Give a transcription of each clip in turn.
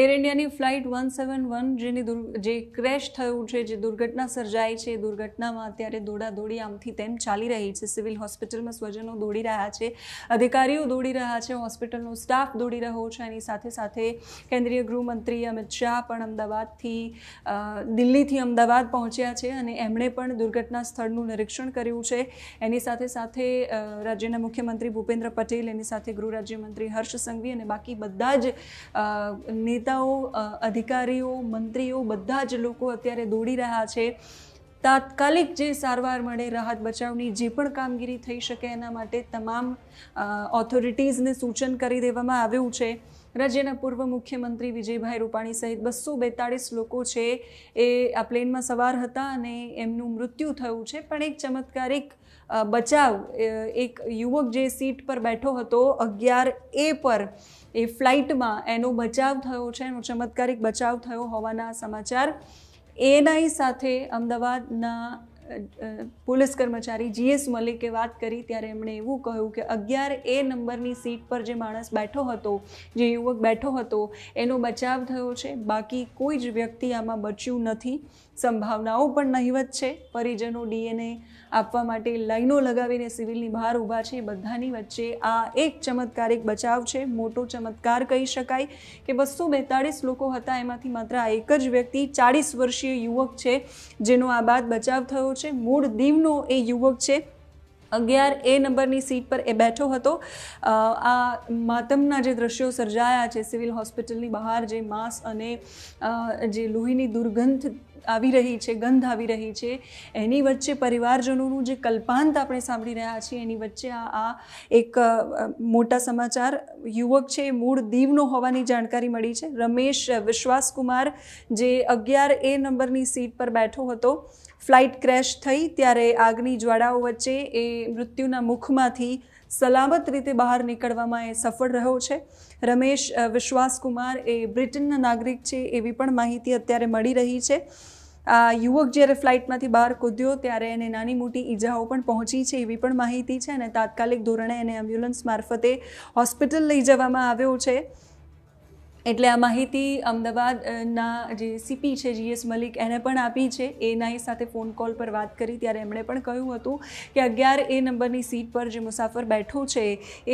Air ઇન્ડિયાની flight 171 જે crash થયું છે, જે દુર્ઘટના સર્જાઈ છે, એ દુર્ઘટનામાં અત્યારે દોડાદોડી આમથી તેમ ચાલી રહી છે. સિવિલ હોસ્પિટલમાં સ્વજનો દોડી રહ્યા છે, અધિકારીઓ દોડી રહ્યા છે, હોસ્પિટલનો સ્ટાફ દોડી રહ્યો છે. એની સાથે સાથે કેન્દ્રીય ગૃહમંત્રી અમિત શાહ પણ દિલ્હીથી અમદાવાદ પહોંચ્યા છે અને એમણે પણ દુર્ઘટના સ્થળનું નિરીક્ષણ કર્યું છે. એની સાથે સાથે રાજ્યના મુખ્યમંત્રી ભૂપેન્દ્ર પટેલ, એની સાથે ગૃહ રાજ્યમંત્રી હર્ષ સંઘવી અને બાકી બધા જ નેતાઓ, અધિકારીઓ, મંત્રીઓ, બધા જ લોકો અત્યારે દોડી રહ્યા છે. તાત્કાલિક જે સારવાર મળે, રાહત બચાવની જે પણ કામગીરી થઈ શકે એના માટે તમામ ઓથોરિટીઝને સૂચન કરી દેવામાં આવ્યું છે. રાજ્યના પૂર્વ મુખ્યમંત્રી વિજયભાઈ રૂપાણી સહિત 242 લોકો છે એ આ પ્લેનમાં સવાર હતા અને એમનું મૃત્યુ થયું છે. પણ એક ચમત્કારિક બચાવ, એક યુવક જે સીટ પર બેઠો હતો 11A પર, એ ફ્લાઇટમાં એનો બચાવ થયો છે, એનો ચમત્કારિક બચાવ થયો હોવાના સમાચાર. એએનઆઈ સાથે અમદાવાદના પોલીસ કર્મચારી GS મલિકે વાત કરી ત્યારે એમણે એવું કહ્યું કે 11A નંબરની સીટ પર જે માણસ બેઠો હતો, જે યુવક બેઠો હતો, એનો બચાવ થયો છે. બાકી કોઈ જ વ્યક્તિ આમાં બચ્યું નથી. સંભાવનાઓ પણ નહિવત છે. પરિજનો DNA આપવા માટે લાઈનો લગાવીને સિવિલની બહાર ઊભા છે. બધાની વચ્ચે આ એક ચમત્કારિક બચાવ છે. મોટો ચમત્કાર કહી શકાય કે 242 લોકો હતા, એમાંથી માત્ર આ એક જ વ્યક્તિ 40 વર્ષીય યુવક છે જેનો આ બાદ બચાવ થયો છે. મૂળ દીવનો એ યુવક છે. 11A નંબરની સીટ પર એ બેઠો હતો. આ માતમના જે દ્રશ્યો સર્જાયા છે સિવિલ હોસ્પિટલની બહાર, જે માંસ અને જે લોહીની દુર્ગંધ આવી રહી છે, ગંધ આવી રહી છે, એની વચ્ચે પરિવારજનોનું જે કલ્પાંત આપણે સાંભળી રહ્યા છીએ, એની વચ્ચે આ એક મોટા સમાચાર. યુવક છે મૂળ દીવનો હોવાની જાણકારી મળી છે. રમેશ વિશ્વાસકુમાર, જે 11A નંબરની સીટ પર બેઠો હતો. ફ્લાઇટ ક્રેશ થઈ ત્યારે આગની જ્વાળાઓ વચ્ચે એ મૃત્યુના મુખમાંથી સલામત રીતે બહાર નીકળવામાં એ સફળ રહ્યો છે. રમેશ વિશ્વાસકુમાર એ બ્રિટનના નાગરિક છે એવી પણ માહિતી અત્યારે મળી રહી છે. આ યુવક જ્યારે ફ્લાઇટમાંથી બહાર કૂદ્યો ત્યારે એને નાની મોટી ઈજાઓ પણ પહોંચી છે એવી પણ માહિતી છે અને તાત્કાલિક ધોરણે એને એમ્બ્યુલન્સ મારફતે હોસ્પિટલ લઈ જવામાં આવ્યો છે. એટલે આ માહિતી અમદાવાદના જે CP છે GS મલિક, એને પણ આપી છે. એએનઆઈ સાથે ફોન કોલ પર વાત કરી ત્યારે એમણે પણ કહ્યું હતું કે 11A નંબરની સીટ પર જે મુસાફર બેઠો છે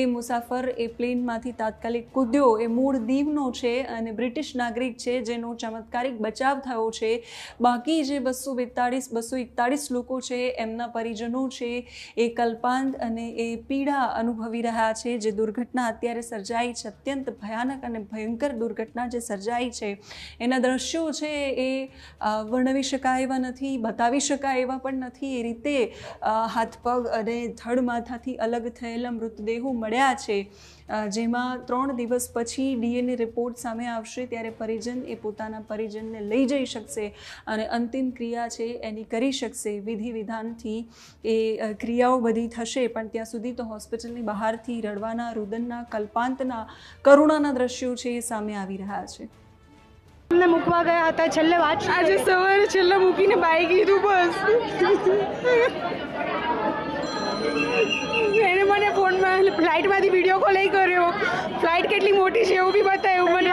એ મુસાફર એ પ્લેનમાંથી તાત્કાલિક કૂદ્યો, એ મૂળ દીવનો છે અને બ્રિટિશ નાગરિક છે, જેનો ચમત્કારિક બચાવ થયો છે. બાકી જે 241 લોકો છે, એમના પરિજનો છે, એ કલ્પાંત અને એ પીડા અનુભવી રહ્યા છે. જે દુર્ઘટના અત્યારે સર્જાઈ છે, અત્યંત ભયાનક અને ભયંકર દુર્ઘટના જે સર્જાઈ છે, એના દ્રશ્યો છે એ વર્ણવી શકાય એવા નથી, બતાવી શકાય એવા પણ નથી. એ રીતે હાથ પગ અને ધડ માથાથી અલગ થયેલા મૃતદેહો મળ્યા છે, જેમાં 3 દિવસ પછી DNA રિપોર્ટ સામે આવશે ત્યારે પરિજન એ પોતાના પરિજનને લઈ જઈ શકશે અને અંતિમ ક્રિયા છે એની કરી શકશે. વિધિ વિધાનથી એ ક્રિયાઓ બધી થશે, પણ ત્યાં સુધી તો હોસ્પિટલની બહારથી રડવાના, રુદનના, કલ્પાંતના, કરુણાના દ્રશ્યો છે એ સામે આવી રહ્યા છે. અમને મૂકવા ગયા હતા, છેલ્લે વાત આજે સવારે છેલ્લે મૂકીને બાઈ ગયું. બસ એને મને ફોનમાં ફ્લાઇટમાંથી વિડીયો કોલ કર્યો. ફ્લાઇટ કેટલી મોટી છે એવું બી બતાવ્યું મને.